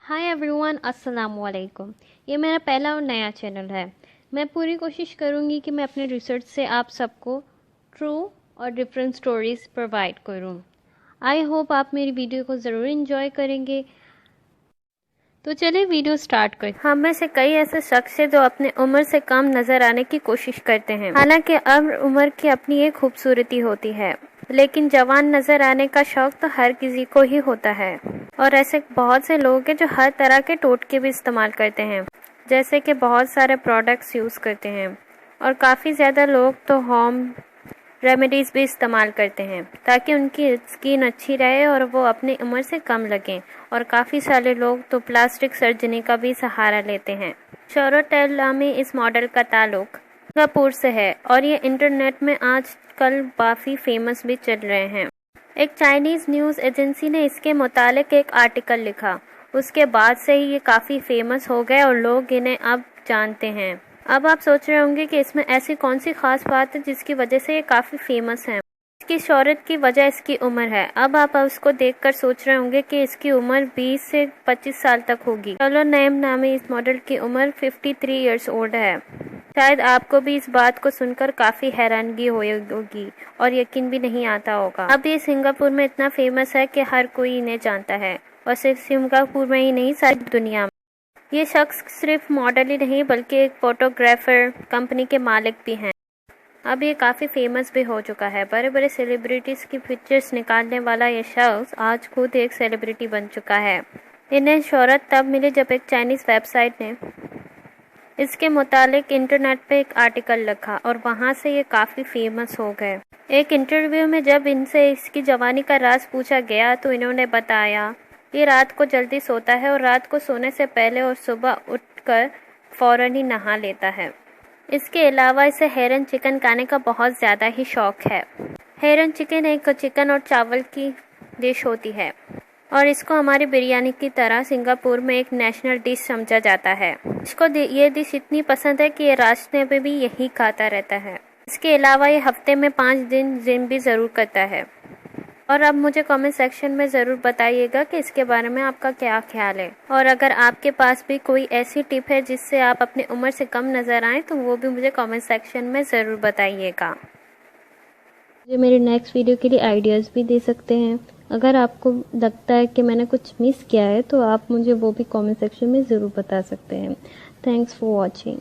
Hi everyone, अस्सलाम वालेकुम। ये मेरा पहला और नया चैनल है। मैं पूरी कोशिश करूँगी कि मैं अपने रिसर्च से आप सबको ट्रू और डिफरेंट स्टोरीज़ प्रोवाइड करूँ। आई होप आप मेरी वीडियो को ज़रूर इंजॉय करेंगे। तो चलिए वीडियो स्टार्ट करें। हम में से कई ऐसे शख्स हैं जो अपने उम्र से कम नज़र आने की कोशिश करते हैं। हालांकि अब उम्र की अपनी एक खूबसूरती होती है, लेकिन जवान नज़र आने का शौक़ तो हर किसी को ही होता है। और ऐसे बहुत से लोग हैं जो हर तरह के टोटके भी इस्तेमाल करते हैं, जैसे कि बहुत सारे प्रोडक्ट्स यूज़ करते हैं। और काफ़ी ज़्यादा लोग तो होम रेमेडीज़ भी इस्तेमाल करते हैं ताकि उनकी स्किन अच्छी रहे और वो अपनी उम्र से कम लगें। और काफ़ी सारे लोग तो प्लास्टिक सर्जरी का भी सहारा लेते हैं। शोरोटेला में इस मॉडल का ताल्लुक सिंगापुर से है और ये इंटरनेट में आजकल काफ़ी फेमस भी चल रहे हैं। एक चाइनीज़ न्यूज़ एजेंसी ने इसके मुतालिक एक आर्टिकल लिखा। उसके बाद से ही ये काफ़ी फेमस हो गए और लोग इन्हें अब जानते हैं। अब आप सोच रहे होंगे कि इसमें ऐसी कौन सी खास बात है जिसकी वजह से ये काफ़ी फेमस है। इसकी शोहरत की वजह इसकी उम्र है। अब आप उसको देखकर सोच रहे होंगे कि इसकी उम्र 20 से 25 साल तक होगी। चलो नेम नामी इस मॉडल की उम्र 53 ईयर्स ओल्ड है। शायद आपको भी इस बात को सुनकर काफ़ी हैरानगी होगी और यकीन भी नहीं आता होगा। अब ये सिंगापुर में इतना फेमस है कि हर कोई इन्हें जानता है, और सिर्फ सिंगापुर में ही नहीं, सारी दुनिया में। ये शख्स सिर्फ मॉडल ही नहीं बल्कि एक फोटोग्राफर कंपनी के मालिक भी हैं। अब ये काफ़ी फेमस भी हो चुका है। बड़े बड़े सेलिब्रिटीज़ की पिक्चर्स निकालने वाला ये शख्स आज खुद एक सेलिब्रिटी बन चुका है। इन्हें शोहरत तब मिली जब एक चाइनीज़ वेबसाइट ने इसके मुतालिक इंटरनेट पे एक आर्टिकल लिखा और वहाँ से ये काफ़ी फेमस हो गए। एक इंटरव्यू में जब इनसे इसकी जवानी का राज पूछा गया तो इन्होंने बताया ये रात को जल्दी सोता है और रात को सोने से पहले और सुबह उठकर फ़ौरन ही नहा लेता है। इसके अलावा इसे हेरन चिकन खाने का बहुत ज़्यादा ही शौक़ है। हेरन चिकन एक चिकन और चावल की डिश होती है और इसको हमारी बिरयानी की तरह सिंगापुर में एक नेशनल डिश समझा जाता है। इसको ये डिश इतनी पसंद है कि ये रास्ते में भी यही खाता रहता है। इसके अलावा ये हफ्ते में 5 दिन जिम भी ज़रूर करता है। और अब मुझे कमेंट सेक्शन में ज़रूर बताइएगा कि इसके बारे में आपका क्या ख्याल है। और अगर आपके पास भी कोई ऐसी टिप है जिससे आप अपनी उम्र से कम नज़र आएँ तो वो भी मुझे कमेंट सेक्शन में ज़रूर बताइएगा। मुझे मेरे नेक्स्ट वीडियो के लिए आइडियाज़ भी दे सकते हैं। अगर आपको लगता है कि मैंने कुछ मिस किया है तो आप मुझे वो भी कमेंट सेक्शन में ज़रूर बता सकते हैं। Thanks for watching.